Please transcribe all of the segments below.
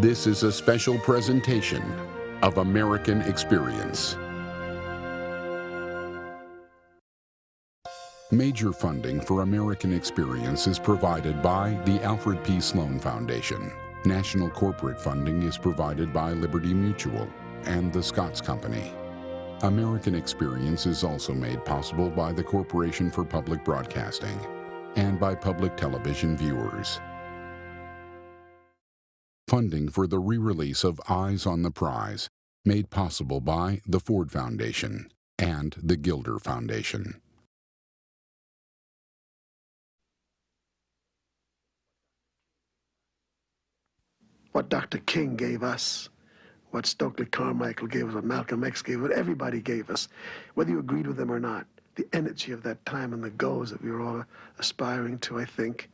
This is a special presentation of American Experience. Major funding for American Experience is provided by the Alfred P. Sloan Foundation. National corporate funding is provided by Liberty Mutual and the Scotts Company. American Experience is also made possible by the Corporation for Public Broadcasting and by public television viewers. Funding for the re-release of Eyes on the Prize, made possible by the Ford Foundation and the Gilder Foundation. What Dr. King gave us, what Stokely Carmichael gave us, what Malcolm X gave us, what everybody gave us, whether you agreed with them or not, the energy of that time and the goals that we were all aspiring to, I think,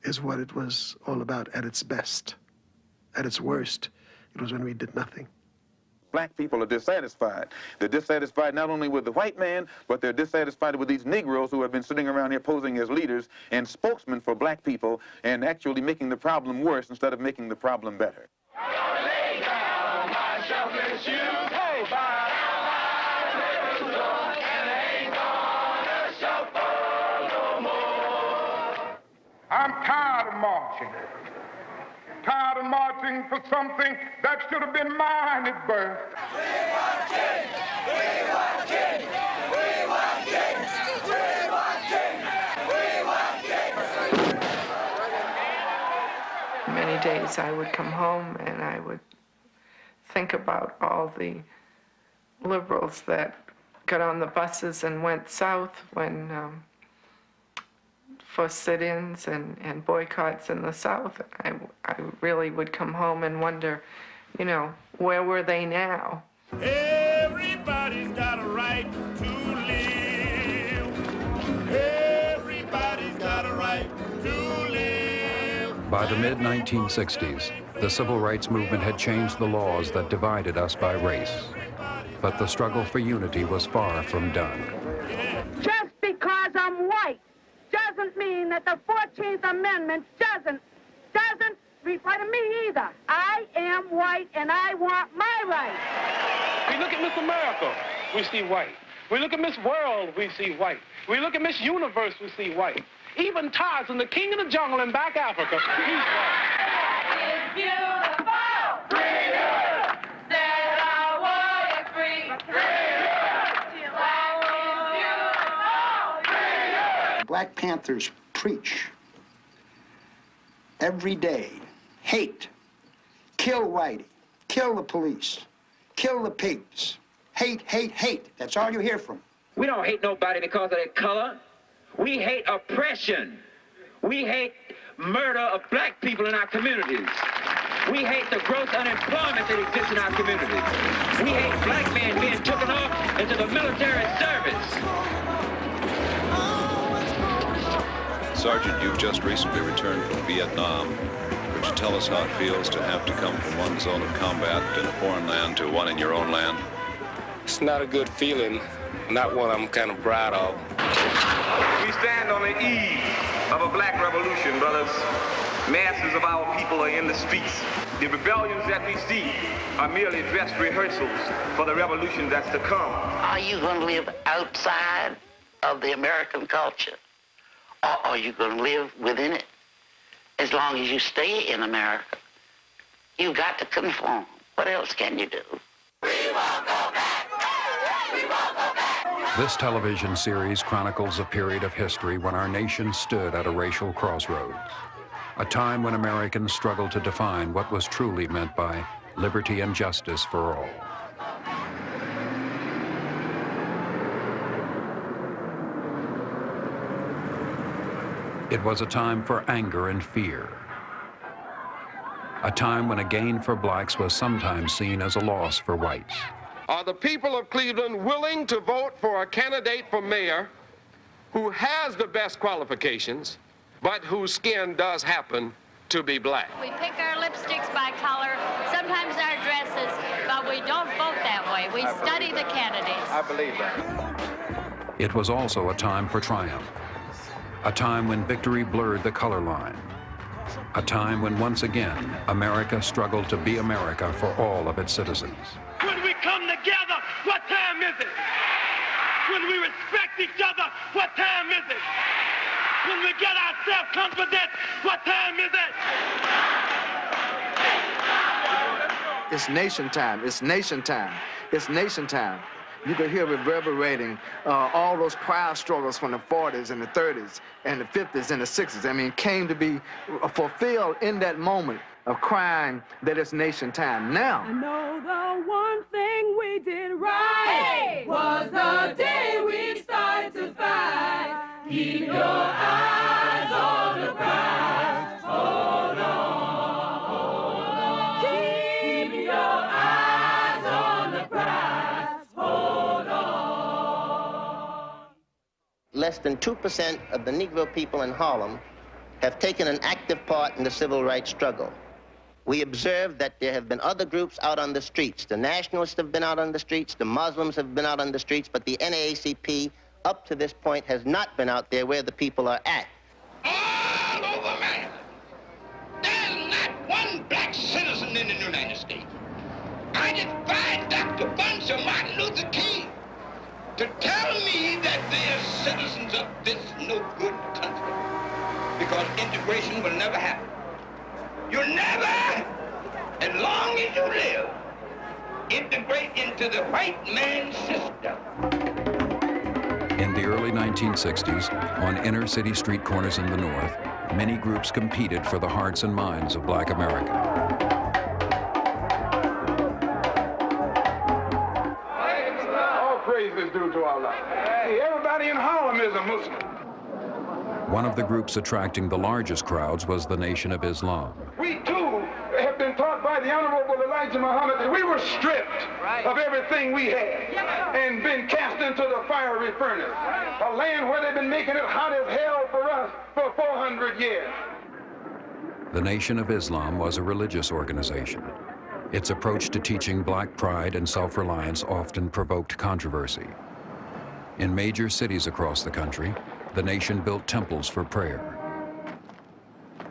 is what it was all about at its best. At its worst, it was when we did nothing. Black people are dissatisfied. They're dissatisfied not only with the white man, but they're dissatisfied with these Negroes who have been sitting around here posing as leaders and spokesmen for black people and actually making the problem worse instead of making the problem better. Lay down my shelter shoes. Hey, I'm tired of marching. Tired of marching for something that should have been mine at birth. We want change! We want change! We want change! We want change! We want change! Many days I would come home and I would think about all the liberals that got on the buses and went south when for sit-ins and boycotts in the South. I really would come home and wonder, you know, where were they now? Everybody's got a right to live. Everybody's got a right to live. By the mid-1960s, the civil rights movement had changed the laws that divided us by race. But the struggle for unity was far from done. Just because I'm white doesn't mean that the 14th Amendment doesn't apply to me either. I am white and I want my rights. We look at Miss America, we see white. We look at Miss World, we see white. We look at Miss Universe, we see white. Even Tarzan, the king of the jungle in back Africa, he's white. It's beautiful! Freedom! Said our warriors free! Freedom! Life is beautiful! Freedom! Black Panthers preach every day. Hate. Kill Whitey. Kill the police. Kill the pigs. Hate, hate, hate. That's all you hear from them. We don't hate nobody because of their color. We hate oppression. We hate murder of black people in our communities. We hate the gross unemployment that exists in our communities. We hate black men being taken off into the military service. Sergeant, you've just recently returned from Vietnam. Would you tell us how it feels to have to come from one zone of combat in a foreign land to one in your own land? It's not a good feeling, not one I'm kind of proud of. We stand on the eve of a black revolution, brothers. Masses of our people are in the streets. The rebellions that we see are merely dress rehearsals for the revolution that's to come. Are you going to live outside of the American culture? Or are you going to live within it? As long as you stay in America, you've got to conform. What else can you do? We won't go back! We won't go back! This television series chronicles a period of history when our nation stood at a racial crossroads. A time when Americans struggled to define what was truly meant by liberty and justice for all. It was a time for anger and fear. A time when a gain for blacks was sometimes seen as a loss for whites. Are the people of Cleveland willing to vote for a candidate for mayor who has the best qualifications, but whose skin does happen to be black? We pick our lipsticks by color, sometimes our dresses, but we don't vote that way. We study the candidates. I believe that. It was also a time for triumph. A time when victory blurred the color line. A time when once again, America struggled to be America for all of its citizens. When we come together, what time is it? When we respect each other, what time is it? When we get our self-confidence, what time is it? It's nation time. It's nation time. It's nation time. You could hear reverberating all those pride struggles from the 40s and the 30s and the 50s and the 60s. I mean, came to be fulfilled in that moment of crying that it's nation time. Now, I know the one thing we did right was the day we started to fight. Keep your eyes on the prize. Hold on, hold on. Keep your eyes on the prize. Hold on. Less than 2% of the Negro people in Harlem have taken an active part in the civil rights struggle. We observe that there have been other groups out on the streets. The nationalists have been out on the streets, the Muslims have been out on the streets, but the NAACP, up to this point, has not been out there where the people are at. All over America, there's not one black citizen in the United States. I defy Dr. Bunch or Martin Luther King to tell me that they're citizens of this no-good country, because integration will never happen. You'll never, as long as you live, integrate into the white man's system. In the early 1960s, on inner-city street corners in the North, many groups competed for the hearts and minds of Black America. All praise is due to Allah. Hey, everybody in Harlem is a Muslim. One of the groups attracting the largest crowds was the Nation of Islam. We, too, have been taught by the Honorable Elijah Muhammad that we were stripped of everything we had and been cast into the fiery furnace, a land where they've been making it hot as hell for us for 400 years. The Nation of Islam was a religious organization. Its approach to teaching black pride and self-reliance often provoked controversy. In major cities across the country, the nation built temples for prayer,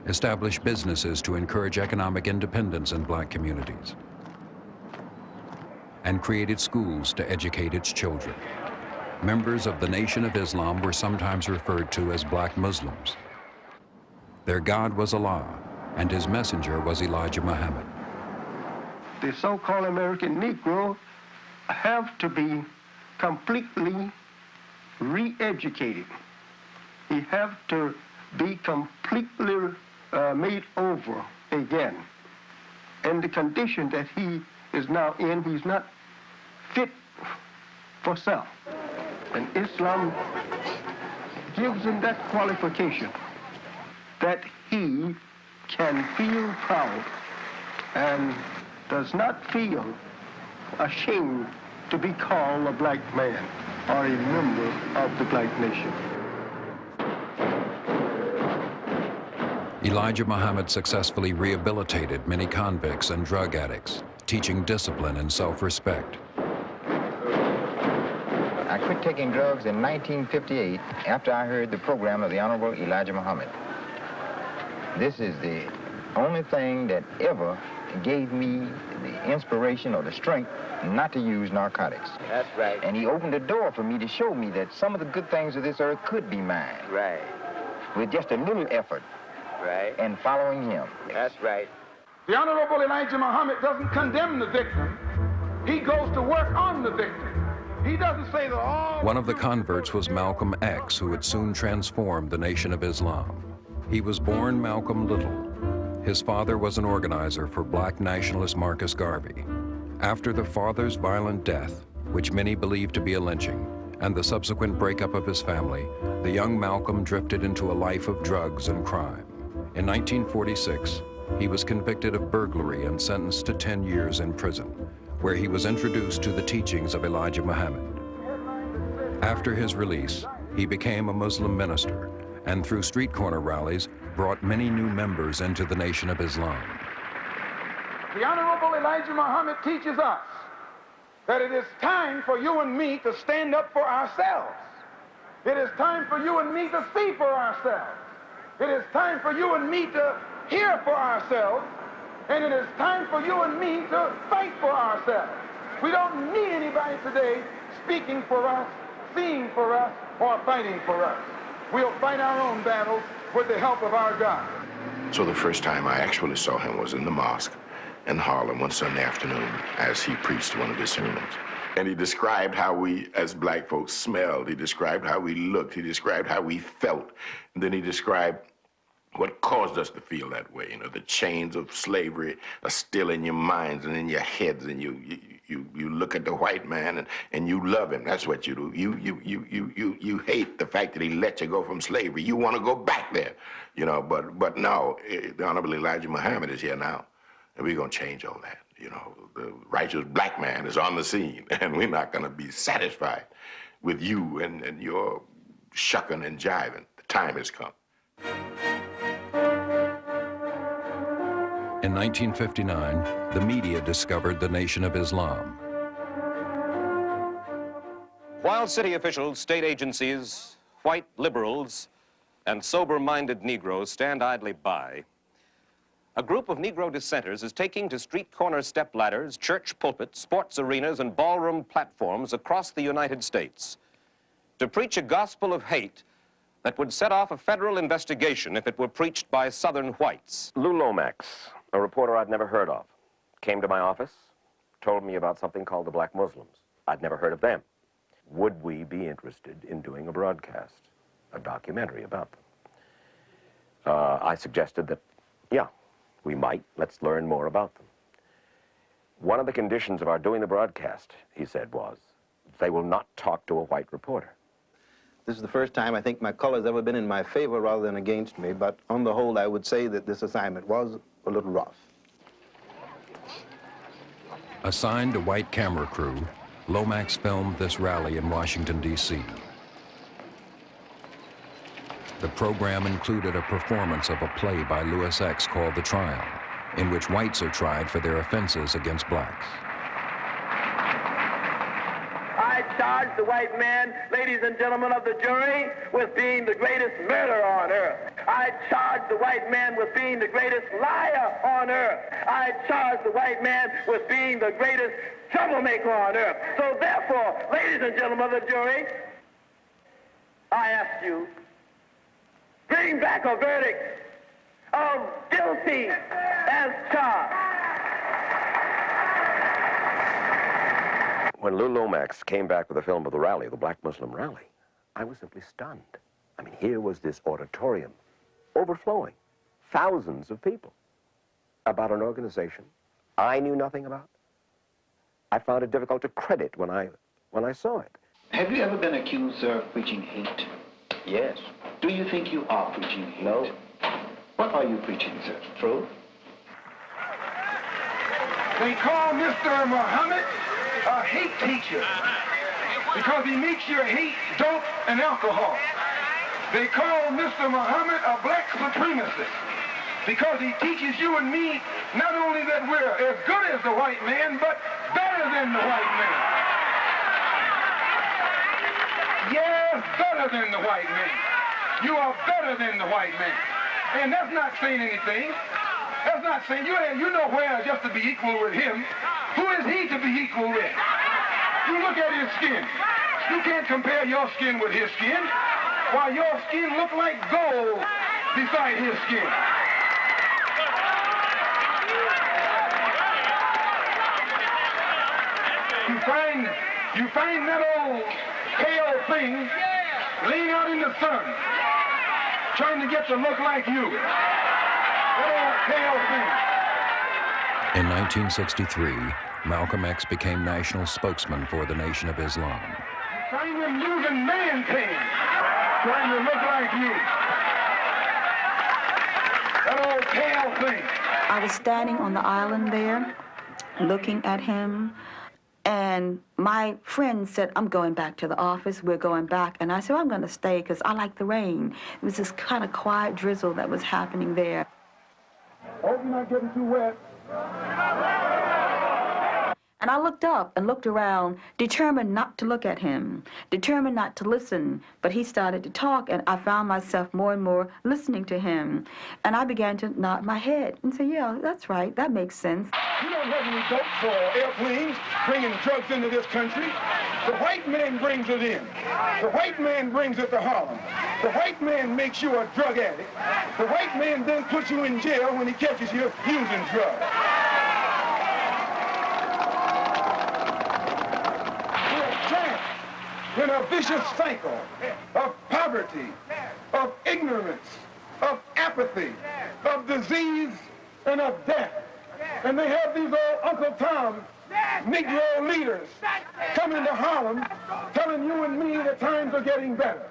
established businesses to encourage economic independence in black communities, and created schools to educate its children. Members of the Nation of Islam were sometimes referred to as black Muslims. Their God was Allah, and his messenger was Elijah Muhammad. The so-called American Negro have to be completely re-educated. He have to be completely made over again. And the condition that he is now in, he's not fit for self. And Islam gives him that qualification that he can feel proud and does not feel ashamed to be called a black man or a member of the black nation. Elijah Muhammad successfully rehabilitated many convicts and drug addicts, teaching discipline and self-respect. I quit taking drugs in 1958 after I heard the program of the Honorable Elijah Muhammad. This is the only thing that ever gave me the inspiration or the strength not to use narcotics. That's right. And he opened the door for me to show me that some of the good things of this earth could be mine. Right. With just a little effort. Right. And following him. That's right. The Honorable Elijah Muhammad doesn't condemn the victim. He goes to work on the victim. He doesn't say that all... One of the converts was Malcolm X, who would soon transform the Nation of Islam. He was born Malcolm Little. His father was an organizer for black nationalist Marcus Garvey. After the father's violent death, which many believed to be a lynching, and the subsequent breakup of his family, the young Malcolm drifted into a life of drugs and crime. In 1946, he was convicted of burglary and sentenced to 10 years in prison, where he was introduced to the teachings of Elijah Muhammad. After his release, he became a Muslim minister, and through street corner rallies, brought many new members into the Nation of Islam. The Honorable Elijah Muhammad teaches us that it is time for you and me to stand up for ourselves. It is time for you and me to see for ourselves. It is time for you and me to here for ourselves, and it is time for you and me to fight for ourselves. We don't need anybody today speaking for us, seeing for us, or fighting for us. We'll fight our own battles with the help of our God. So the first time I actually saw him was in the mosque in Harlem one Sunday afternoon as he preached one of his sermons. And he described how we, as black folks, smelled. He described how we looked. He described how we felt. And then he described what caused us to feel that way. You know, the chains of slavery are still in your minds and in your heads, and you look at the white man and you love him. That's what you do. You hate the fact that he let you go from slavery. You want to go back there, you know. But no, the Honorable Elijah Muhammad is here now, and we're gonna change all that. You know, the righteous black man is on the scene, and we're not gonna be satisfied with you and your shucking and jiving. The time has come. In 1959, the media discovered the Nation of Islam. While city officials, state agencies, white liberals, and sober-minded Negroes stand idly by, a group of Negro dissenters is taking to street corner step ladders, church pulpits, sports arenas, and ballroom platforms across the United States to preach a gospel of hate that would set off a federal investigation if it were preached by Southern whites. Lou Lomax, a reporter I'd never heard of, came to my office, told me about something called the Black Muslims. I'd never heard of them. Would we be interested in doing a broadcast, a documentary about them? I suggested that, yeah, we might. Let's learn more about them. One of the conditions of our doing the broadcast, he said, was they will not talk to a white reporter. This is the first time I think my color's ever been in my favor rather than against me, but on the whole, I would say that this assignment was a little rough. Assigned a white camera crew, Lomax filmed this rally in Washington, D.C. The program included a performance of a play by Louis X called The Trial, in which whites are tried for their offenses against blacks. I charge the white man, ladies and gentlemen of the jury, with being the greatest murderer on earth. I charge the white man with being the greatest liar on earth. I charge the white man with being the greatest troublemaker on earth. So therefore, ladies and gentlemen of the jury, I ask you, bring back a verdict of guilty as charged. When Lou Lomax came back with the film of the rally, the Black Muslim rally, I was simply stunned. I mean, here was this auditorium overflowing, thousands of people, about an organization I knew nothing about. I found it difficult to credit when I saw it. Have you ever been accused, sir, of preaching hate? Yes. Do you think you are preaching hate? No. What are you preaching, sir? Truth. They call Mr. Muhammad a hate teacher because he makes you hate dope and alcohol. They call Mr. Muhammad a black supremacist because he teaches you and me not only that we're as good as the white man, but better than the white man. Yes, better than the white man. You are better than the white man. And that's not saying anything. That's not saying, you know where just to be equal with him. Who is he to be equal with? You look at his skin. You can't compare your skin with his skin. While your skin look like gold beside his skin. You find that old pale thing laying out in the sun, trying to get to look like you. That old pale thing. In 1963, Malcolm X became national spokesman for the Nation of Islam. You find him using man pain, trying to look like you. That old pale thing. I was standing on the island there, looking at him, and my friend said, I'm going back to the office, we're going back. And I said, I'm going to stay because I like the rain. It was this kind of quiet drizzle that was happening there. Hope you're not getting too wet. And I looked up and looked around, determined not to look at him, determined not to listen. But he started to talk, and I found myself more and more listening to him. And I began to nod my head and say, yeah, that's right, that makes sense. You don't have any boats or airplanes bringing drugs into this country. The white man brings it in. The white man brings it to Harlem. The white man makes you a drug addict. The white man then puts you in jail when he catches you using drugs. In a vicious cycle of poverty, of ignorance, of apathy, of disease, and of death. And they have these old Uncle Tom Negro leaders coming to Harlem telling you and me that times are getting better.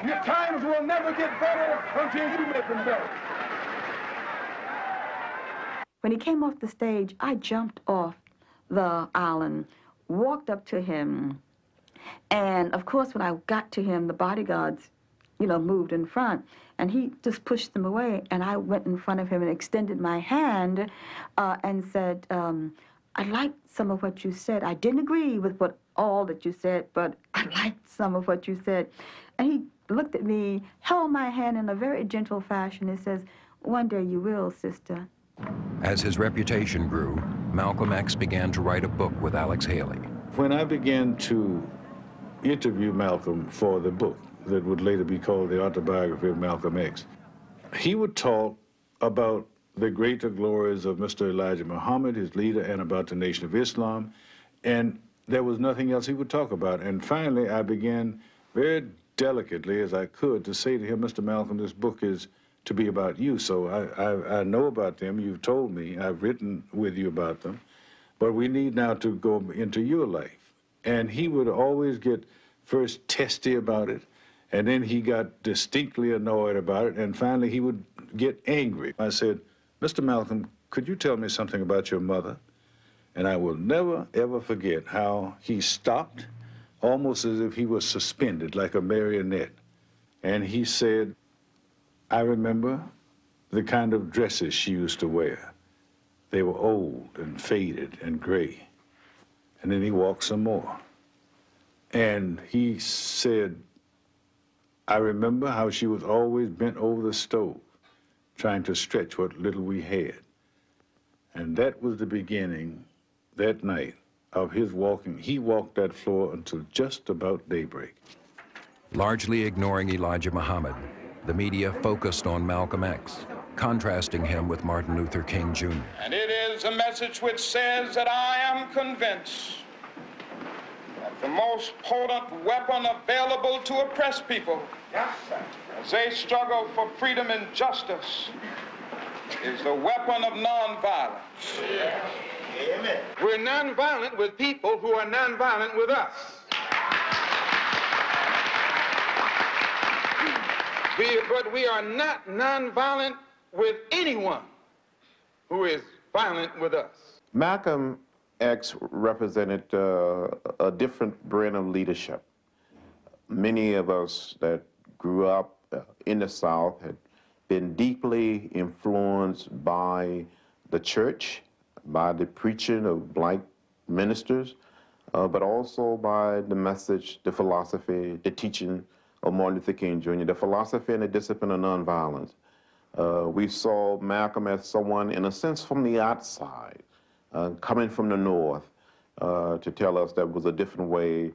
Your times will never get better until you make them better. When he came off the stage, I jumped off the island, walked up to him, and of course when I got to him, the bodyguards, you know, moved in front, and he just pushed them away, and I went in front of him and extended my hand and said, I liked some of what you said. I didn't agree with all that you said, but I liked some of what you said. And he looked at me, held my hand in a very gentle fashion, and says, one day you will, sister. As his reputation grew, Malcolm X began to write a book with Alex Haley. When I began to interview Malcolm for the book that would later be called The Autobiography of Malcolm X, he would talk about the greater glories of Mr. Elijah Muhammad, his leader, and about the Nation of Islam, and there was nothing else he would talk about. And finally, I began very delicately as I could to say to him, Mr. Malcolm, this book is to be about you. So I know about them, you've told me, I've written with you about them, but we need now to go into your life. And he would always get first testy about it, and then he got distinctly annoyed about it, and finally he would get angry. I said, Mr. Malcolm, could you tell me something about your mother? And I will never, ever forget how he stopped, almost as if he was suspended like a marionette. And he said, I remember the kind of dresses she used to wear. They were old and faded and gray. And then he walked some more. And he said, I remember how she was always bent over the stove, trying to stretch what little we had. And that was the beginning, that night, of his walking. He walked that floor until just about daybreak. Largely ignoring Elijah Muhammad, the media focused on Malcolm X, contrasting him with Martin Luther King Jr. And it is a message which says that I am convinced that the most potent weapon available to oppressed people as they struggle for freedom and justice is the weapon of nonviolence. Amen. We're nonviolent with people who are nonviolent with us. But we are not nonviolent with anyone who is violent with us. Malcolm X represented a different brand of leadership. Many of us that grew up in the South had been deeply influenced by the church, by the preaching of black ministers, but also by the message, the philosophy, the teaching of Martin Luther King Jr., the philosophy and the discipline of nonviolence. We saw Malcolm as someone, in a sense, from the outside, coming from the North, to tell us there was a different way,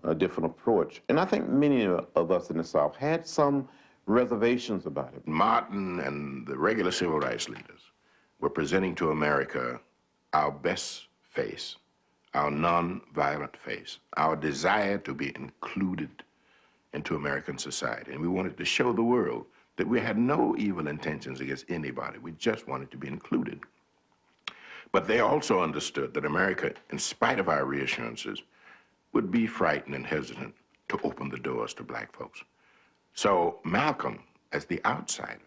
a different approach. And I think many of us in the South had some reservations about it. Martin and the regular civil rights leaders were presenting to America our best face, our non-violent face, our desire to be included into American society. And we wanted to show the world that we had no evil intentions against anybody. We just wanted to be included. But they also understood that America, in spite of our reassurances, would be frightened and hesitant to open the doors to black folks. So Malcolm, as the outsider,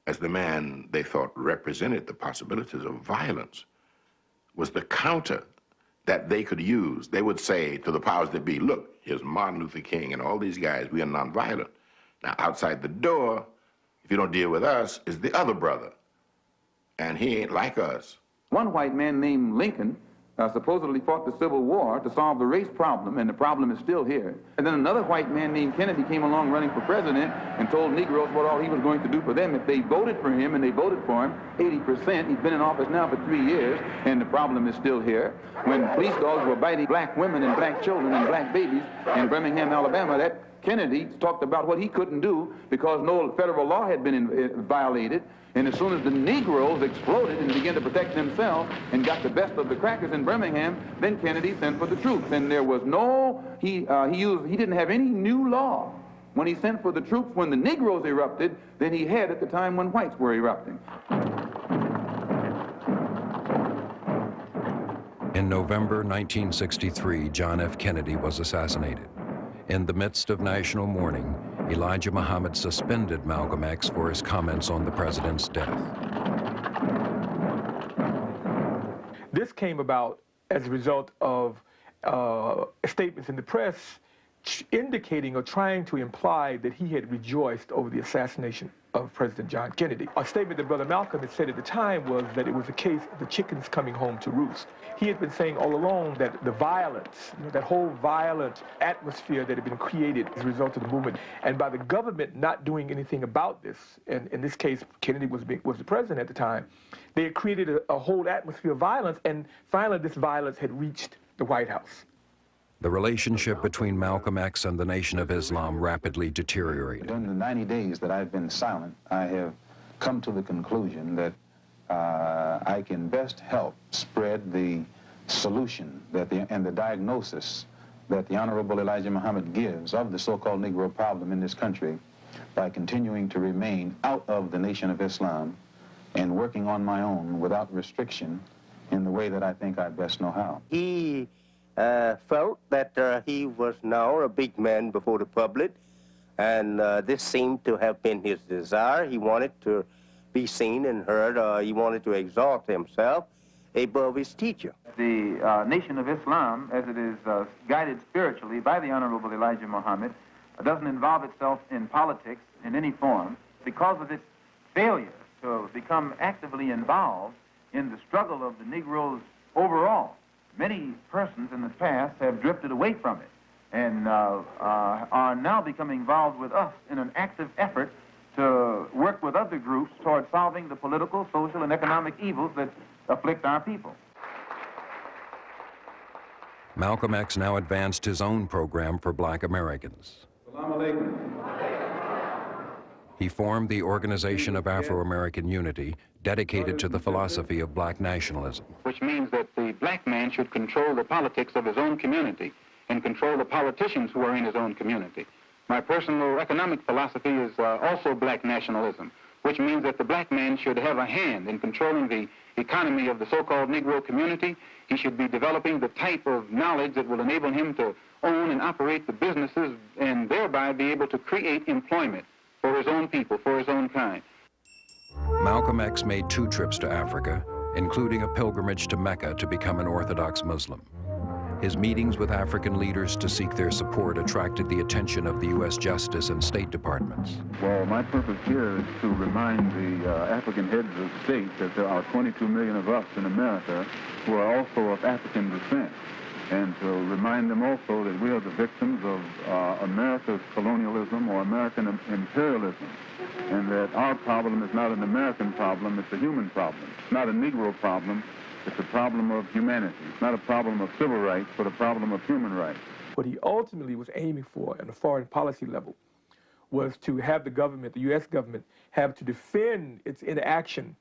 as the man they thought represented the possibilities of violence, was the counter that they could use. They would say to the powers that be, look, here's Martin Luther King and all these guys, we are nonviolent. Now, outside the door, if you don't deal with us, is the other brother. And he ain't like us. One white man named Lincoln supposedly fought the Civil War to solve the race problem, and the problem is still here. And then another white man named Kennedy came along running for president and told Negroes what all he was going to do for them if they voted for him, and they voted for him, 80%. He's been in office now for 3 years, and the problem is still here. When police dogs were biting black women and black children and black babies in Birmingham, Alabama, that Kennedy talked about what he couldn't do because no federal law had been violated. And as soon as the Negroes exploded and began to protect themselves and got the best of the crackers in Birmingham, then Kennedy sent for the troops. And there was no, he didn't have any new law when he sent for the troops. When the Negroes erupted than he had at the time when whites were erupting. In November 1963, John F. Kennedy was assassinated. In the midst of national mourning, Elijah Muhammad suspended Malcolm X for his comments on the president's death. This came about as a result of statements in the press indicating or trying to imply that he had rejoiced over the assassination of President John Kennedy. A statement that Brother Malcolm had said at the time was that it was a case of the chickens coming home to roost. He had been saying all along that the violence, that whole violent atmosphere that had been created as a result of the movement, and by the government not doing anything about this, and in this case, Kennedy was the president at the time, they had created a whole atmosphere of violence, and finally this violence had reached the White House. The relationship between Malcolm X and the Nation of Islam rapidly deteriorated. During the 90 days that I've been silent, I have come to the conclusion that I can best help spread the solution and the diagnosis that the Honorable Elijah Muhammad gives of the so-called Negro problem in this country by continuing to remain out of the Nation of Islam and working on my own without restriction in the way that I think I best know how. He felt that he was now a big man before the public, and this seemed to have been his desire. He wanted to be seen and heard. He wanted to exalt himself above his teacher. The Nation of Islam, as it is guided spiritually by the Honorable Elijah Muhammad, doesn't involve itself in politics in any form because of its failure to become actively involved in the struggle of the Negroes overall. Many persons in the past have drifted away from it and are now becoming involved with us in an active effort to work with other groups toward solving the political, social, and economic evils that afflict our people. Malcolm X now advanced his own program for black Americans. He formed the Organization of Afro-American Unity, dedicated to the philosophy of black nationalism. Which means that the black man should control the politics of his own community and control the politicians who are in his own community. My personal economic philosophy is also black nationalism, which means that the black man should have a hand in controlling the economy of the so-called Negro community. He should be developing the type of knowledge that will enable him to own and operate the businesses and thereby be able to create employment for his own people, for his own kind. Malcolm X made 2 trips to Africa, including a pilgrimage to Mecca to become an Orthodox Muslim. His meetings with African leaders to seek their support attracted the attention of the U.S. Justice and State Departments. Well, my purpose here is to remind the African heads of state that there are 22 million of us in America who are also of African descent, and to remind them also that we are the victims of America's colonialism or American imperialism, and that our problem is not an American problem, it's a human problem. It's not a Negro problem, it's a problem of humanity. It's not a problem of civil rights, but a problem of human rights. What he ultimately was aiming for on a foreign policy level was to have the government, the U.S. government, have to defend its inaction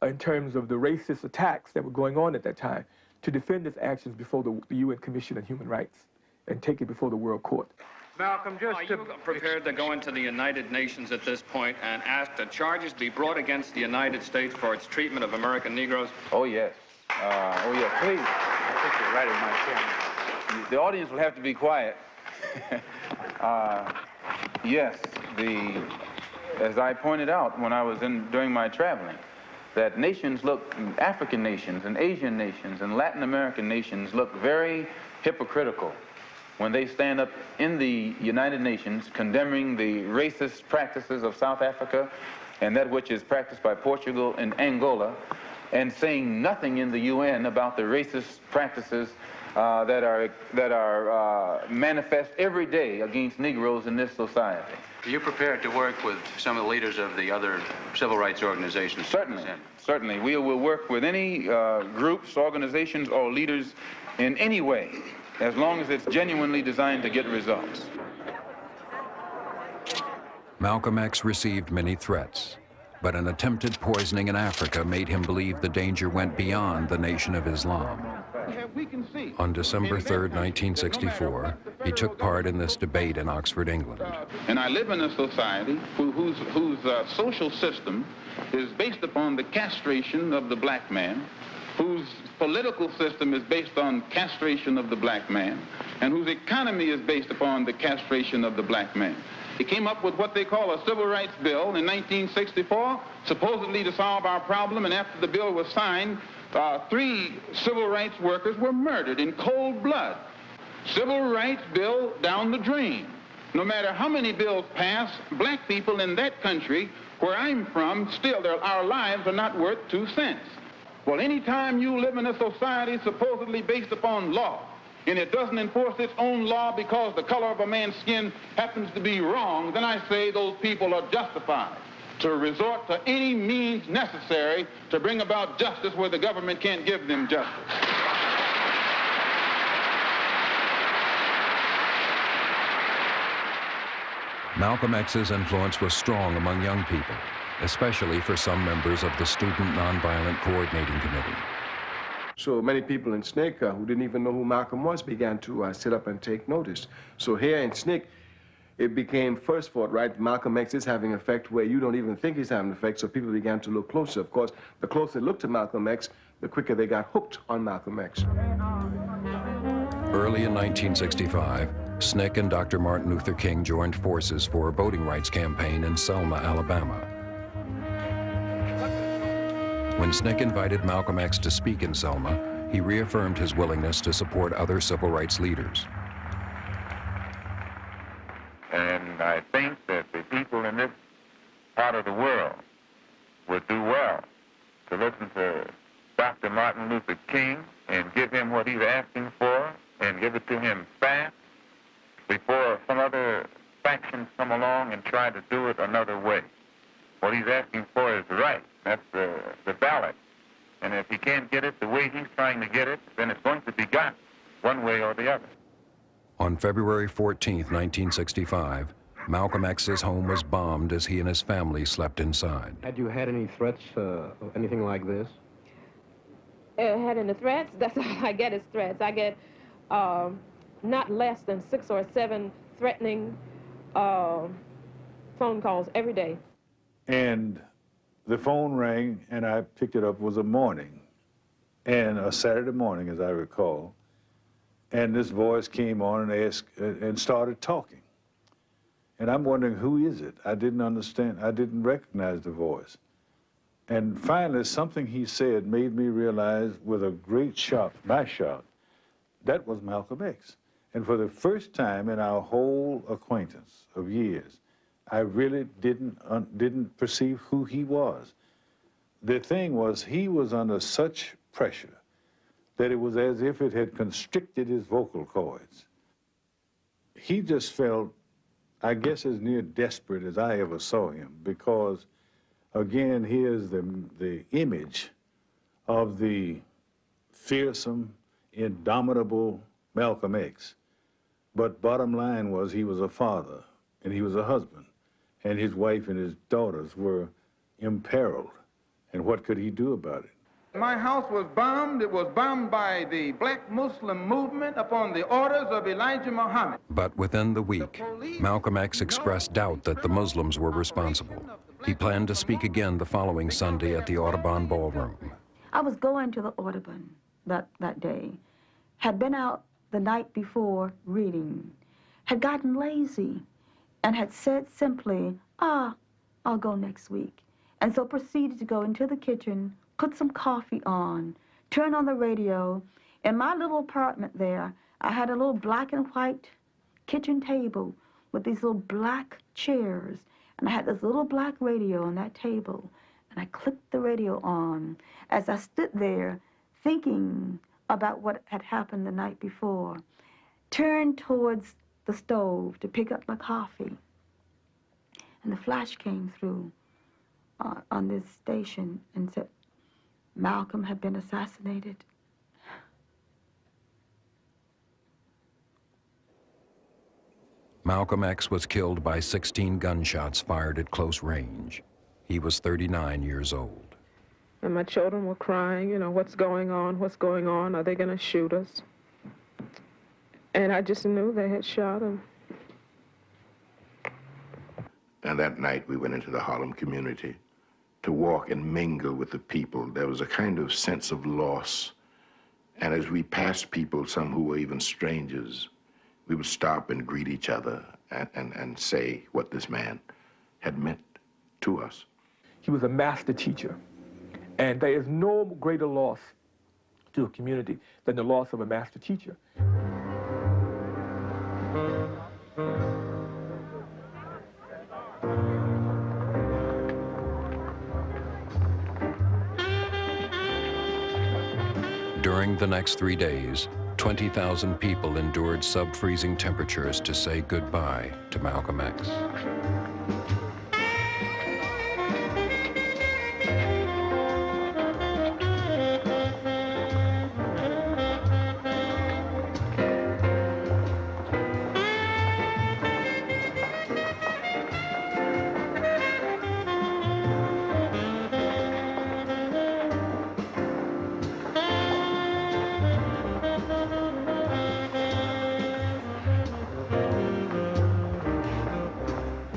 in terms of the racist attacks that were going on at that time, to defend its actions before the UN Commission on Human Rights and take it before the World Court. Malcolm, are you prepared to go into the United Nations at this point and ask that charges be brought against the United States for its treatment of American Negroes? Oh, yes. Oh, yes, please. I think you're right in my chairman. The audience will have to be quiet. Yes, as I pointed out when I was during my traveling, that nations look, African nations and Asian nations and Latin American nations look very hypocritical when they stand up in the United Nations condemning the racist practices of South Africa and that which is practiced by Portugal and Angola. and saying nothing in the UN about the racist practices that are manifest every day against Negroes in this society. Are you prepared to work with some of the leaders of the other civil rights organizations? Certainly, certainly. We will work with any groups, organizations, or leaders in any way, as long as it's genuinely designed to get results. Malcolm X received many threats, but an attempted poisoning in Africa made him believe the danger went beyond the Nation of Islam. On December 3rd, 1964, he took part in this debate in Oxford, England. And I live in a society whose social system is based upon the castration of the black man, whose political system is based on castration of the black man, and whose economy is based upon the castration of the black man. They came up with what they call a civil rights bill in 1964, supposedly to solve our problem, and after the bill was signed, 3 civil rights workers were murdered in cold blood. Civil rights bill down the drain. No matter how many bills pass, black people in that country, where I'm from, still our lives are not worth 2 cents. Well, anytime you live in a society supposedly based upon law, and it doesn't enforce its own law because the color of a man's skin happens to be wrong, then I say those people are justified to resort to any means necessary to bring about justice where the government can't give them justice. Malcolm X's influence was strong among young people, especially for some members of the Student Nonviolent Coordinating Committee. So many people in SNCC who didn't even know who Malcolm was began to sit up and take notice. So here in SNCC, it became first thought, right, Malcolm X is having an effect where you don't even think he's having an effect, so people began to look closer. Of course, the closer they looked to Malcolm X, the quicker they got hooked on Malcolm X. Early in 1965, SNCC and Dr. Martin Luther King joined forces for a voting rights campaign in Selma, Alabama. When SNCC invited Malcolm X to speak in Selma, he reaffirmed his willingness to support other civil rights leaders. And I think that the people in this part of the world would do well to listen to Dr. Martin Luther King and give him what he's asking for and give it to him fast before some other factions come along and try to do it another way. What he's asking for is right. That's the ballot. And if he can't get it the way he's trying to get it, then it's going to be got one way or the other. On February 14, 1965, Malcolm X's home was bombed as he and his family slept inside. Had you had any threats, anything like this? Had any threats? That's all I get is threats. I get not less than 6 or 7 threatening phone calls every day. And the phone rang, and I picked it up. It was a morning, and a Saturday morning, as I recall. And this voice came on and asked and started talking. And I'm wondering, who is it? I didn't understand. I didn't recognize the voice. And finally, something he said made me realize, with a great shock, my shock, that was Malcolm X. And for the first time in our whole acquaintance of years, I really didn't perceive who he was. The thing was, he was under such pressure that it was as if it had constricted his vocal cords. He just felt, I guess, as near desperate as I ever saw him, because, again, here's the image of the fearsome, indomitable Malcolm X. But bottom line was, he was a father, and he was a husband, and his wife and his daughters were imperiled. And what could he do about it? My house was bombed. It was bombed by the black Muslim movement upon the orders of Elijah Muhammad. But within the week, Malcolm X expressed doubt that the Muslims were responsible. He planned to speak again the following Sunday at the Audubon Ballroom. I was going to the Audubon that day, had been out the night before reading, had gotten lazy, and had said simply, I'll go next week. And so proceeded to go into the kitchen, put some coffee on, turn on the radio. In my little apartment there, I had a little black and white kitchen table with these little black chairs, and I had this little black radio on that table. and I clicked the radio on as I stood there thinking about what had happened the night before, turned towards the stove to pick up my coffee. And the flash came through on this station and said Malcolm had been assassinated. Malcolm X was killed by 16 gunshots fired at close range. He was 39 years old. And my children were crying, you know, what's going on? What's going on? Are they going to shoot us? And I just knew they had shot him. And that night we went into the Harlem community to walk and mingle with the people. There was a kind of sense of loss. And as we passed people, some who were even strangers, we would stop and greet each other and say what this man had meant to us. He was a master teacher. And there is no greater loss to a community than the loss of a master teacher. During the next 3 days, 20,000 people endured sub-freezing temperatures to say goodbye to Malcolm X.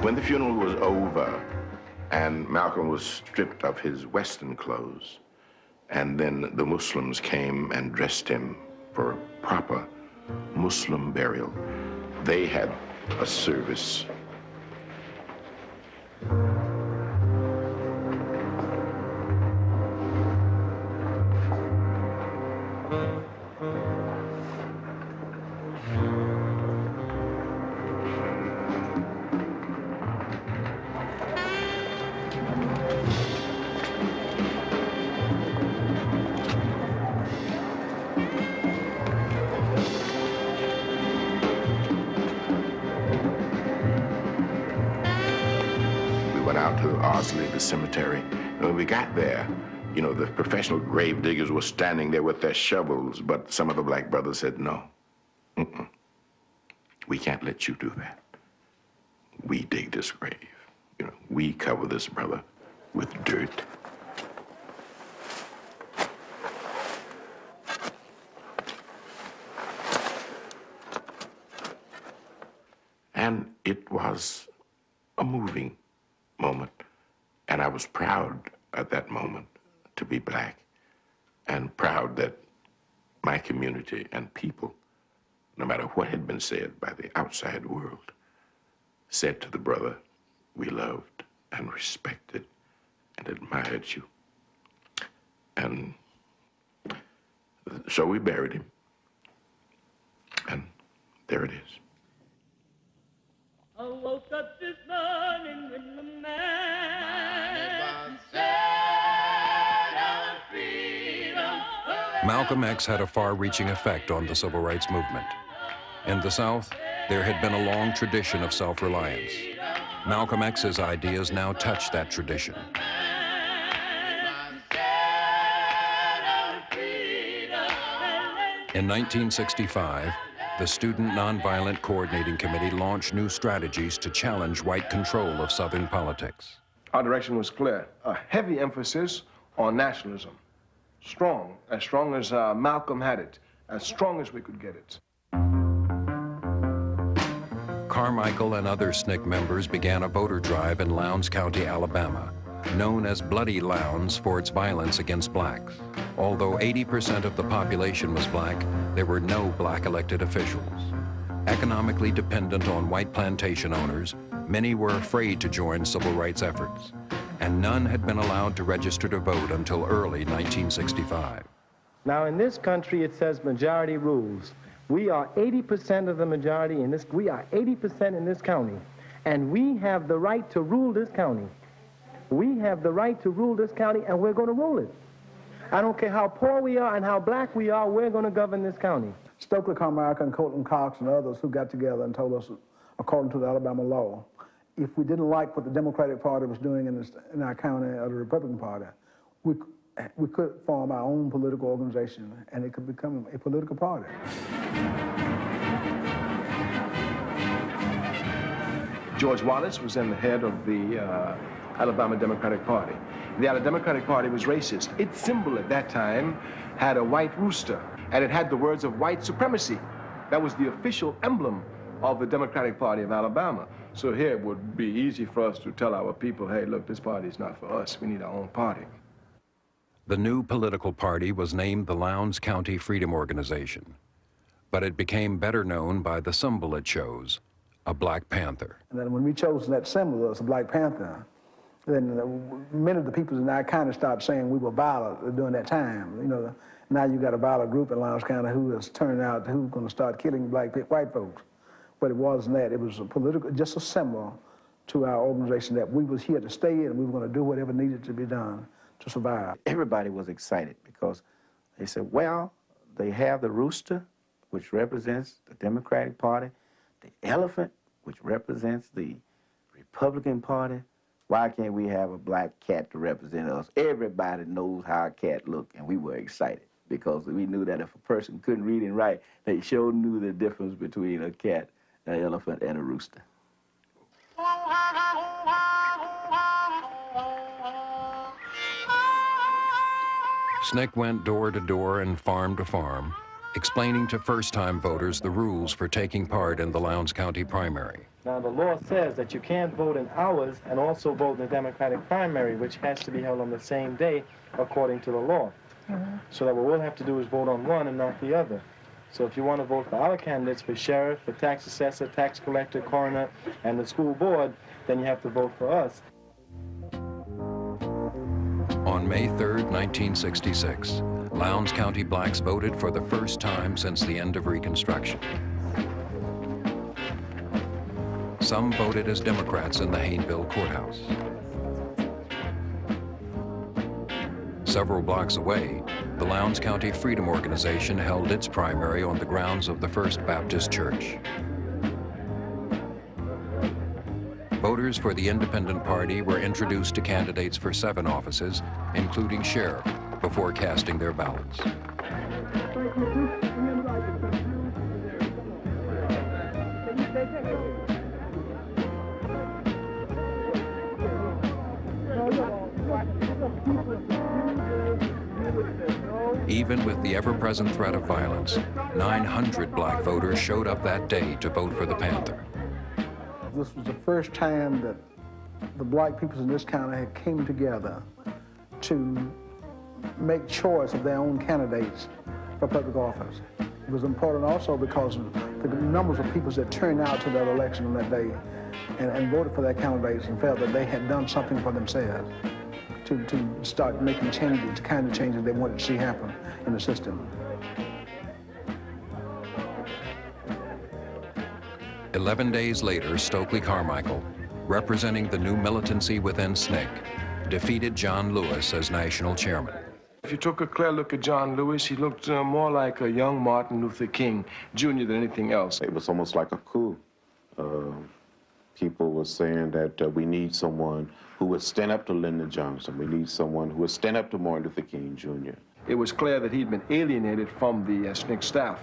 When the funeral was over and Malcolm was stripped of his Western clothes, and then the Muslims came and dressed him for a proper Muslim burial, they had a service. The cemetery. And when we got there, you know, the professional grave diggers were standing there with their shovels, but some of the black brothers said, no, we can't let you do that. We dig this grave. You know, we cover this brother with dirt. And it was a moving moment. And I was proud at that moment to be black, and proud that my community and people, no matter what had been said by the outside world, said to the brother we loved and respected and admired you. And so we buried him. And there it is. I woke up this morning when the man said our freedom. Malcolm X had a far-reaching effect on the civil rights movement. In the South, there had been a long tradition of self-reliance. Malcolm X's ideas now touched that tradition. In 1965, the Student Nonviolent Coordinating Committee launched new strategies to challenge white control of Southern politics. Our direction was clear. A heavy emphasis on nationalism. Strong as Malcolm had it, as strong as we could get it. Carmichael and other SNCC members began a voter drive in Lowndes County, Alabama, known as Bloody Lowndes for its violence against blacks. Although 80% of the population was black, there were no black elected officials. Economically dependent on white plantation owners, many were afraid to join civil rights efforts, and none had been allowed to register to vote until early 1965. Now in this country it says majority rules. We are 80% of the majority in this, we are 80% in this county, and we have the right to rule this county. We have the right to rule this county, and we're going to rule it. I don't care how poor we are and how black we are, we're going to govern this county. Stokely Carmichael and Colton Cox and others who got together and told us, according to the Alabama law, if we didn't like what the Democratic Party was doing in our county or the Republican Party, we could form our own political organization, and it could become a political party. George Wallace was then the head of the Alabama Democratic Party. The Alabama Democratic Party was racist. Its symbol at that time had a white rooster, and it had the words of white supremacy. That was the official emblem of the Democratic Party of Alabama. So here it would be easy for us to tell our people, hey, look, this party is not for us. We need our own party. The new political party was named the Lowndes County Freedom Organization, but it became better known by the symbol it chose, a Black Panther. And then when we chose that symbol as a Black Panther, then many of the people in our county started saying we were violent during that time. You know, now you got a violent group in Lowndes County who has turned out who's going to start killing white folks. But it wasn't that. It was a political, just a symbol to our organization that we was here to stay and we were going to do whatever needed to be done to survive. Everybody was excited because they said, well, they have the rooster, which represents the Democratic Party, the elephant, which represents the Republican Party. Why can't we have a black cat to represent us? Everybody knows how a cat looks, and we were excited because we knew that if a person couldn't read and write, they sure knew the difference between a cat, an elephant, and a rooster. SNCC went door to door and farm to farm, explaining to first-time voters the rules for taking part in the Lowndes County primary. Now, the law says that you can't vote in ours and also vote in the Democratic primary, which has to be held on the same day according to the law. So that what we'll have to do is vote on one and not the other. So if you want to vote for our candidates for sheriff, for tax assessor, tax collector, coroner, and the school board, then you have to vote for us. On May 3rd, 1966, Lowndes County blacks voted for the first time since the end of Reconstruction. Some voted as Democrats in the Hayneville courthouse. Several blocks away, the Lowndes County Freedom Organization held its primary on the grounds of the First Baptist Church. Voters for the Independent Party were introduced to candidates for 7 offices, including sheriff, before casting their ballots. Even with the ever-present threat of violence, 900 black voters showed up that day to vote for the Panther. This was the first time that the black people in this county had came together to make choice of their own candidates for public office. It was important also because of the numbers of people that turned out to that election on that day and voted for their candidates and felt that they had done something for themselves to start making changes, the kind of changes they wanted to see happen in the system. 11 days later, Stokely Carmichael, representing the new militancy within SNCC, defeated John Lewis as national chairman. If you took a clear look at John Lewis, he looked more like a young Martin Luther King Jr. than anything else. It was almost like a coup. People were saying that we need someone who would stand up to Lyndon Johnson. We need someone who would stand up to Martin Luther King Jr. It was clear that he'd been alienated from the SNCC staff.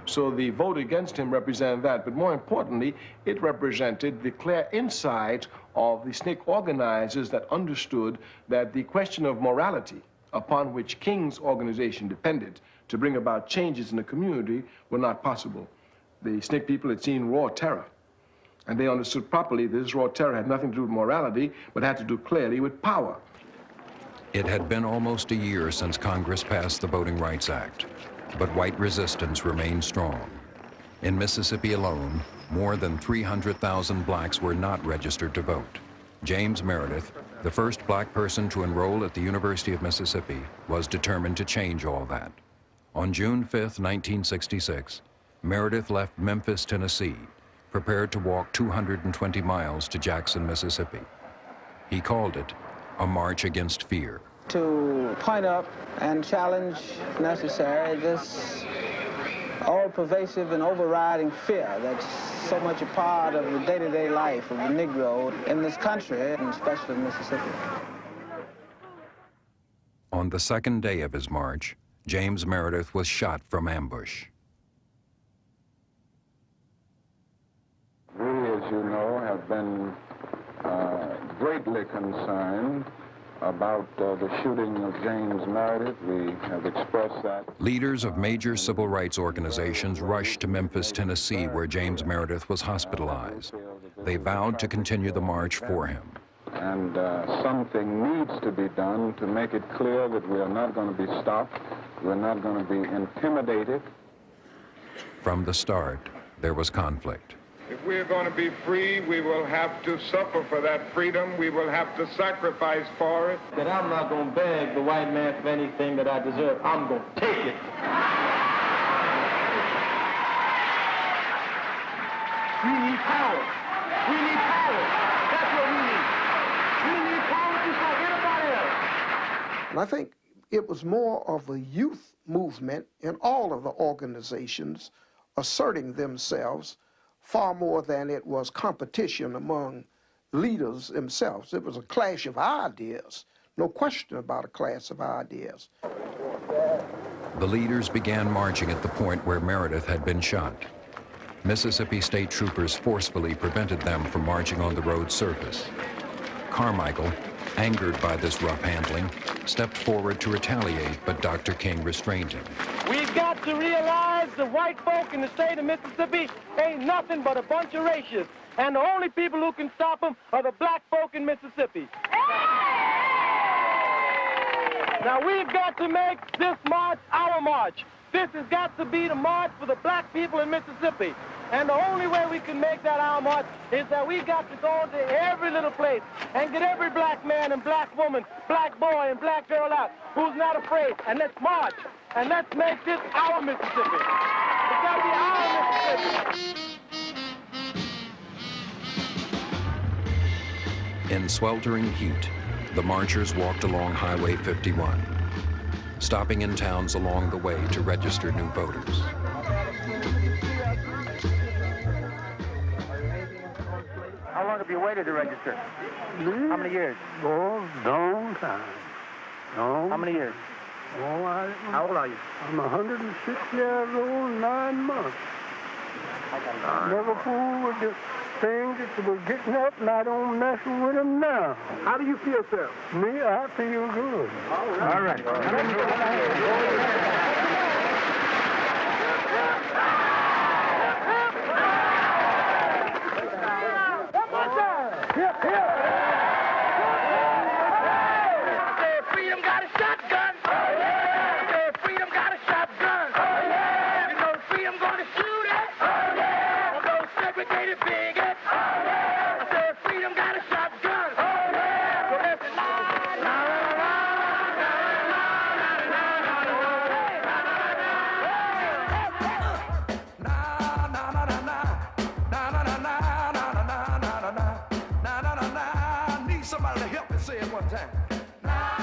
So the vote against him represented that. But more importantly, it represented the clear insight of the SNCC organizers that understood that the question of morality, upon which King's organization depended to bring about changes in the community, were not possible. The SNCC people had seen raw terror, and they understood properly that this raw terror had nothing to do with morality, but had to do clearly with power. It had been almost a year since Congress passed the Voting Rights Act, but white resistance remained strong. In Mississippi alone, more than 300,000 blacks were not registered to vote. James Meredith, the first black person to enroll at the University of Mississippi, was determined to change all that. On June 5th, 1966, Meredith left Memphis, Tennessee, prepared to walk 220 miles to Jackson, Mississippi. He called it a march against fear. To point up and challenge, if necessary, this all-pervasive and overriding fear that's so much a part of the day-to-day life of the Negro in this country, and especially in Mississippi. On the second day of his march, James Meredith was shot from ambush. We, as you know, have been greatly concerned about the shooting of James Meredith. We have expressed that. Leaders of major civil rights organizations rushed to Memphis, Tennessee, where James Meredith was hospitalized. They vowed to continue the march for him. And something needs to be done to make it clear that we are not going to be stopped, we're not going to be intimidated. From the start, there was conflict. If we're going to be free, we will have to suffer for that freedom. We will have to sacrifice for it. That I'm not going to beg the white man for anything that I deserve. I'm going to take it. We need power. We need power. That's what we need. We need power just like anybody else. And I think it was more of a youth movement in all of the organizations asserting themselves far more than it was competition among leaders themselves. It was a clash of ideas. No question about a clash of ideas. The leaders began marching at the point where Meredith had been shot. Mississippi state troopers forcefully prevented them from marching on the road surface. Carmichael, angered by this rough handling, stepped forward to retaliate, but Dr. King restrained him. We've got to realize the white folk in the state of Mississippi ain't nothing but a bunch of racists. And the only people who can stop them are the black folk in Mississippi. Now we've got to make this march our march. This has got to be the march for the black people in Mississippi. And the only way we can make that our march is that we've got to go to every little place and get every black man and black woman, black boy and black girl out who's not afraid. And let's march. And let's make this our Mississippi. It's got to be our Mississippi. In sweltering heat, the marchers walked along Highway 51, stopping in towns along the way to register new voters. How long have you waited to register? How many years? Oh, long time. No. How many years? Oh, How old are you? I'm 106 years old, 9 months. I never fooled with the things that were getting up, and I don't mess with them now. How do you feel, sir? Me, I feel good. All right. Freedom got a shotgun. Freedom got a shotgun. You know freedom gonna shoot it. On those segregated bigots. I said freedom got a shotgun. So let's need somebody to help me say it one time.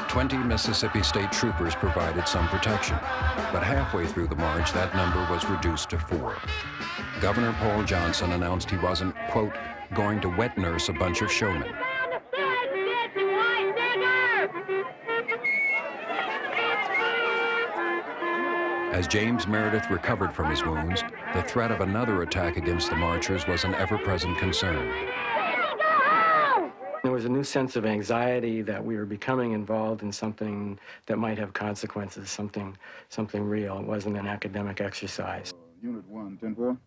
20 Mississippi state troopers provided some protection, but halfway through the march, that number was reduced to 4. Governor Paul Johnson announced he wasn't, quote, going to wet nurse a bunch of showmen. As James Meredith recovered from his wounds, the threat of another attack against the marchers was an ever-present concern. There was a new sense of anxiety that we were becoming involved in something that might have consequences, something real. It wasn't an academic exercise. Unit 1, 10-4.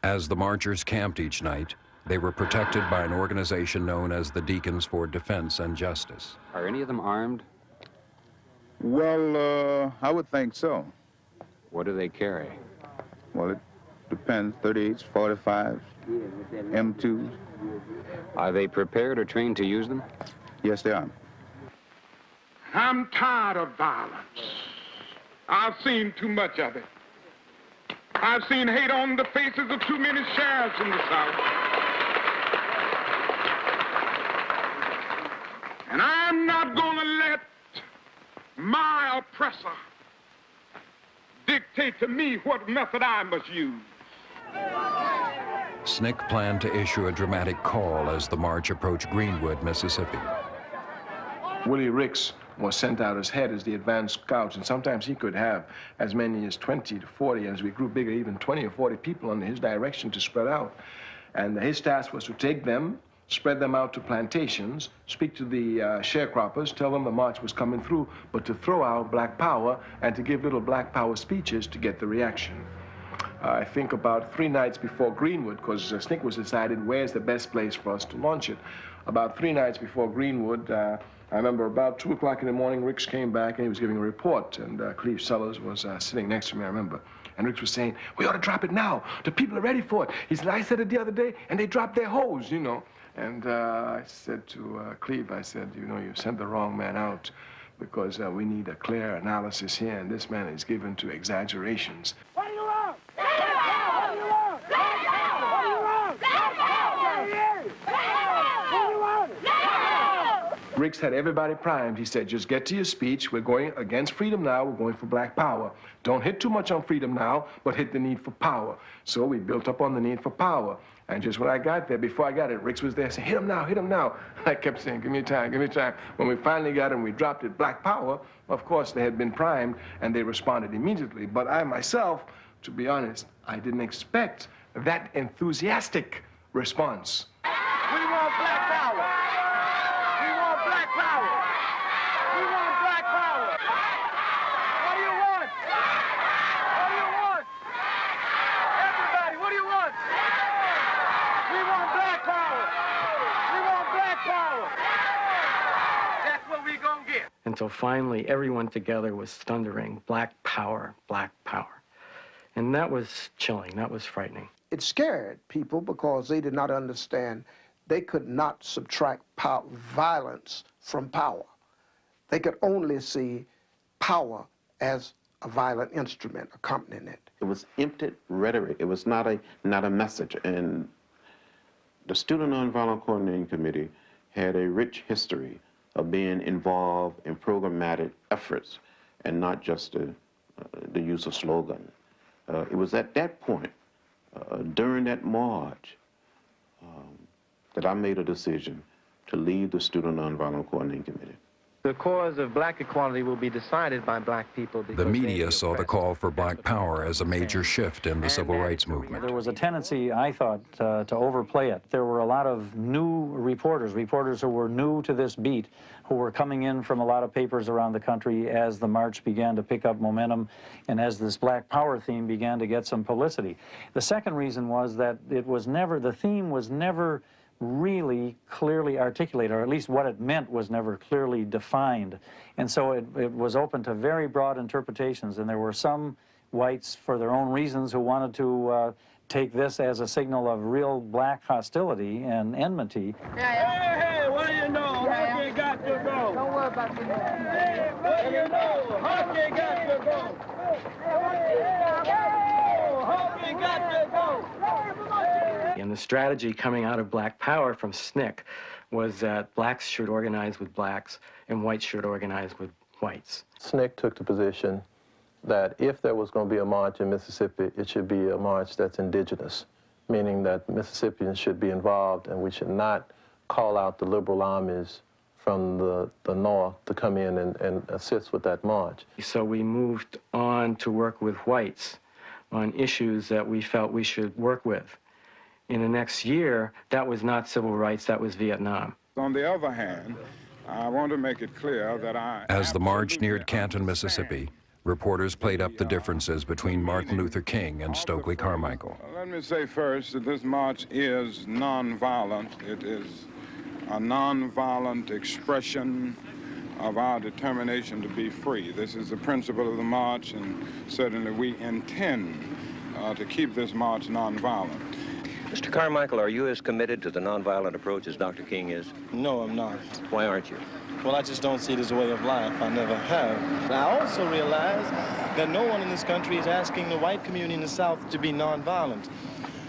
As the marchers camped each night, they were protected by an organization known as the Deacons for Defense and Justice. Are any of them armed? Well, I would think so. What do they carry? Well, it depends. 38s, 45s, M2s. Are they prepared or trained to use them? Yes, they are. I'm tired of violence. I've seen too much of it. I've seen hate on the faces of too many sheriffs in the South. And I'm not going to let my oppressor dictate to me what method I must use. SNCC planned to issue a dramatic call as the march approached Greenwood, Mississippi. Willie Ricks was sent out as head as the advance scouts, and sometimes he could have as many as 20 to 40, and as we grew bigger, even 20 or 40 people under his direction to spread out. And his task was to take them, spread them out to plantations, speak to the sharecroppers, tell them the march was coming through, but to throw out Black Power and to give little Black Power speeches to get the reaction. I think about 3 nights before Greenwood, because SNCC was decided where's the best place for us to launch it. About 3 nights before Greenwood, I remember about 2 o'clock in the morning, Ricks came back and he was giving a report, and Cleve Sellers was sitting next to me, I remember. And Ricks was saying, we ought to drop it now. The people are ready for it. He said, I said it the other day, and they dropped their hose, you know. And I said to Cleve, I said, you know, you sent the wrong man out, because we need a clear analysis here, and this man is given to exaggerations. What do you want? What do you want? What do you want? What do you want? Ricks had everybody primed. He said, just get to your speech. We're going against freedom now. We're going for Black Power. Don't hit too much on freedom now, but hit the need for power. So we built up on the need for power. And just when I got there, before I got it, Ricks was there saying, hit him now, hit him now. I kept saying, give me time, give me time. When we finally got it and we dropped it, Black Power, of course, they had been primed and they responded immediately. But I myself, to be honest, I didn't expect that enthusiastic response. We want Black Power. We want Black Power. We want Black Power. What do you want? What do you want? Everybody, what do you want? We want Black Power. We want Black Power. That's what we gonna get. Until finally everyone together was thundering, Black Power, Black Power. And that was chilling, that was frightening. It scared people because they did not understand they could not subtract violence from power. They could only see power as a violent instrument accompanying it. It was empty rhetoric. It was not a message. And the Student Nonviolent Coordinating Committee had a rich history of being involved in programmatic efforts and not just the use of slogans. It was at that point, during that march, that I made a decision to leave the Student Nonviolent Coordinating Committee. The cause of black equality will be decided by black people. The media saw the call for Black Power as a major shift in the civil rights movement. There was a tendency, I thought, to overplay it. There were a lot of new reporters who were new to this beat, who were coming in from a lot of papers around the country as the march began to pick up momentum and as this Black Power theme began to get some publicity. The second reason was that the theme was never really clearly articulated, or at least what it meant was never clearly defined. And so it was open to very broad interpretations, and there were some whites, for their own reasons, who wanted to take this as a signal of real black hostility and enmity. Hey, what do you know? Hockey got to go. Don't worry about me. Hey, what do you know? Hockey got to go. Hockey got to go. And the strategy coming out of Black Power from SNCC was that blacks should organize with blacks and whites should organize with whites. SNCC took the position that if there was going to be a march in Mississippi, it should be a march that's indigenous, meaning that Mississippians should be involved and we should not call out the liberal armies from the north to come in and assist with that march. So we moved on to work with whites on issues that we felt we should work with. In the next year, that was not civil rights, that was Vietnam. On the other hand, I want to make it clear that As the march neared Canton, Mississippi, reporters played up the differences between Martin Luther King and Stokely Carmichael. Let me say first that this march is nonviolent. It is a nonviolent expression of our determination to be free. This is the principle of the march, and certainly we intend to keep this march nonviolent. Mr. Carmichael, are you as committed to the nonviolent approach as Dr. King is? No, I'm not. Why aren't you? Well, I just don't see it as a way of life. I never have. I also realize that no one in this country is asking the white community in the South to be nonviolent,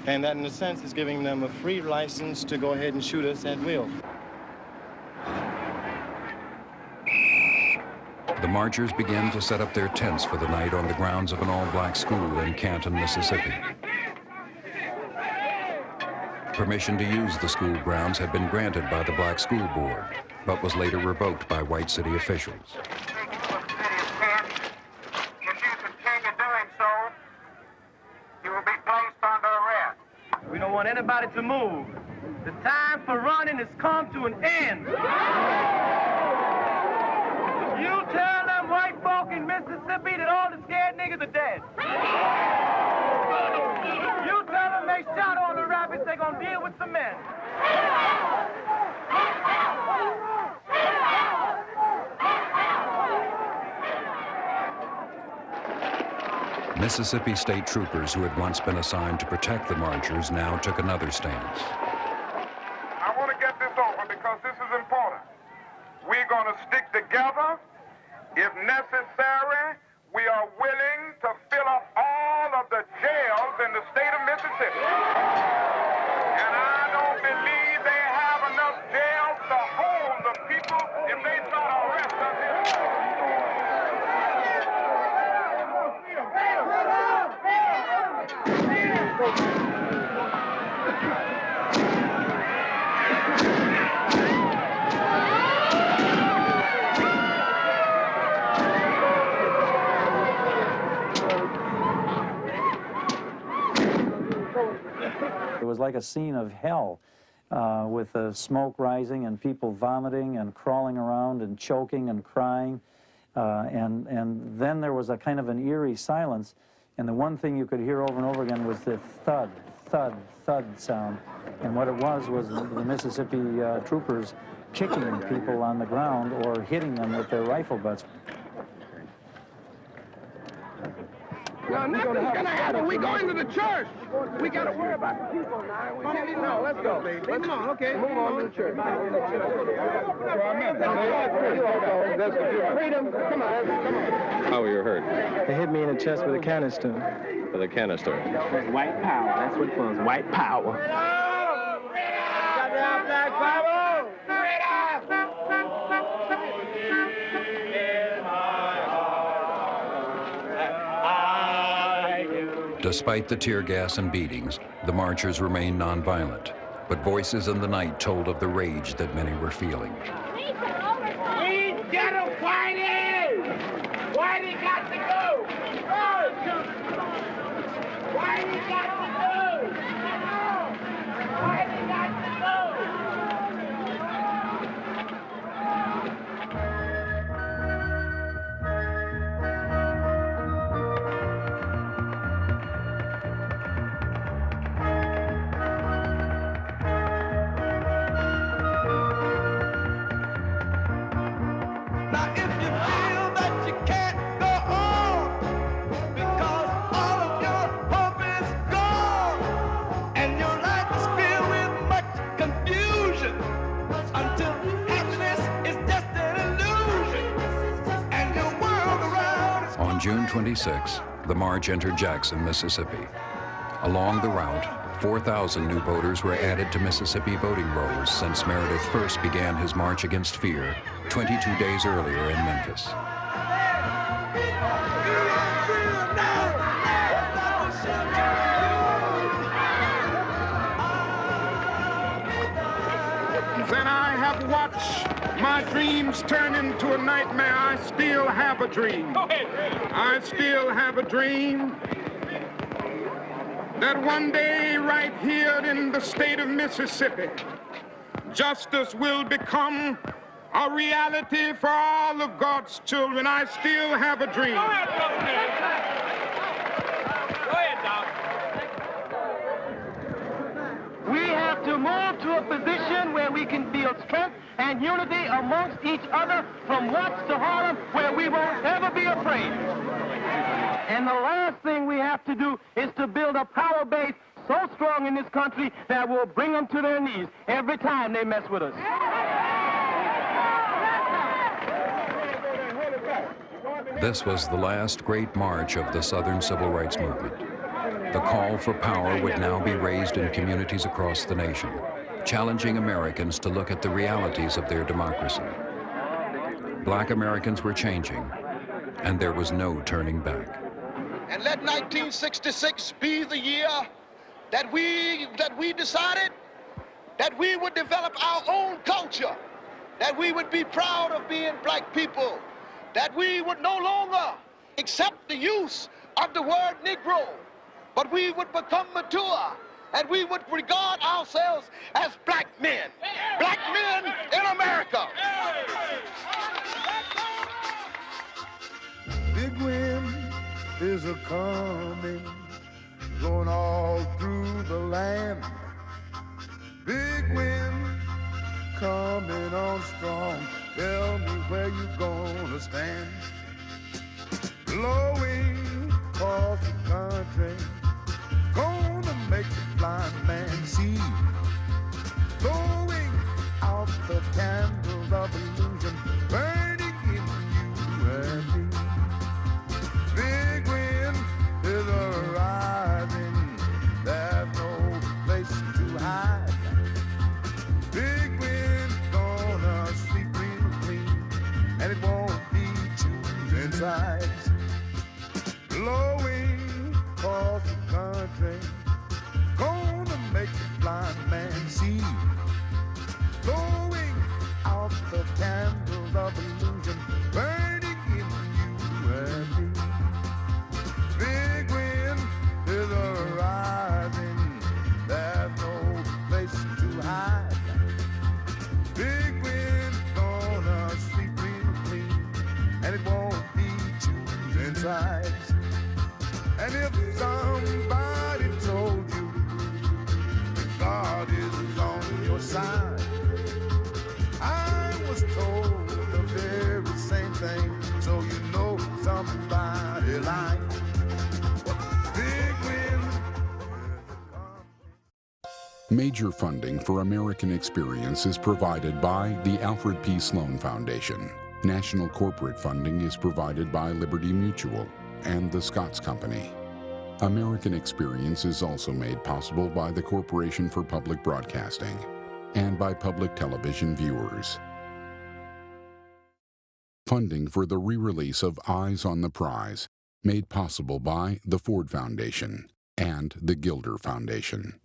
and that in a sense is giving them a free license to go ahead and shoot us at will. The marchers began to set up their tents for the night on the grounds of an all-black school in Canton, Mississippi. Permission to use the school grounds had been granted by the Black School Board, but was later revoked by white city officials. We don't want anybody to move. The time for running has come to an end. You tell them white folk in Mississippi that all the scared niggas are dead. You tell them they shot all the rabbits, they're gonna deal with some men. Mississippi state troopers who had once been assigned to protect the marchers now took another stance. I want to get this over because this is important. We're going to stick together. If necessary, we are willing to fill up all of the jails in the state of Mississippi. And I don't believe they have enough jails to hold the people if they try to arrest us here. It was like a scene of hell, with the smoke rising and people vomiting and crawling around and choking and crying. And then there was a kind of an eerie silence, and the one thing you could hear over and over again was the thud, thud, thud sound. And what it was the Mississippi troopers kicking people on the ground or hitting them with their rifle butts. No, nothing's gonna happen. We go into the church. We gotta worry about the people now. No, let's go. Come on, okay. Move on to the church. Freedom. Come on, come on. How were you hurt? They hit me in the chest with a canister. With a canister. White power. That's what it was. White power. Goddamn black power. Freedom. Despite the tear gas and beatings, the marchers remained nonviolent, but voices in the night told of the rage that many were feeling. We get him, Whitey! Whitey got to go! Whitey got to go! Whitey got to go! Now if you feel that you can't go on because all of your hope is gone and your life is filled with much confusion until happiness is just an illusion and your world around is... On June 26, the march entered Jackson, Mississippi. Along the route, 4,000 new voters were added to Mississippi voting rolls since Meredith first began his march against fear 22 days earlier in Memphis. Then I have watched my dreams turn into a nightmare. I still have a dream. I still have a dream that one day right here in the state of Mississippi, justice will become a reality for all of God's children. I still have a dream. Go ahead, Doc. We have to move to a position where we can feel strength and unity amongst each other from Watts to Harlem, where we won't ever be afraid. And the last thing we have to do is to build a power base so strong in this country that will bring them to their knees every time they mess with us. This was the last great march of the Southern Civil Rights Movement. The call for power would now be raised in communities across the nation, challenging Americans to look at the realities of their democracy. Black Americans were changing, and there was no turning back. And let 1966 be the year that we decided that we would develop our own culture, that we would be proud of being black people, that we would no longer accept the use of the word Negro, but we would become mature and we would regard ourselves as black men in America. Big wind is a coming, blowing all through the land. Big wind coming on strong. Tell me where you gonna stand. Blowing across the country, gonna make the blind man see. Blowing out the candles of illusion, burning in you and me. Big wind is arising, there's no place to hide. Big wind gonna sweep real clean, and it won't be choosing sides. Blowing across the country, gonna make the blind man see. Blowing out the candles of illusion, burning in you and me. Big wind is arising, there's no place to hide. Big wind gonna sweep real clean, and it won't be choosing sides. And if somebody told you that God is on your side, I was told the very same thing, so you know somebody lied. Big wind. Major funding for American Experience is provided by the Alfred P. Sloan Foundation. National corporate funding is provided by Liberty Mutual and the Scotts Company. American Experience is also made possible by the Corporation for Public Broadcasting and by public television viewers. Funding for the re-release of Eyes on the Prize, made possible by the Ford Foundation and the Gilder Foundation.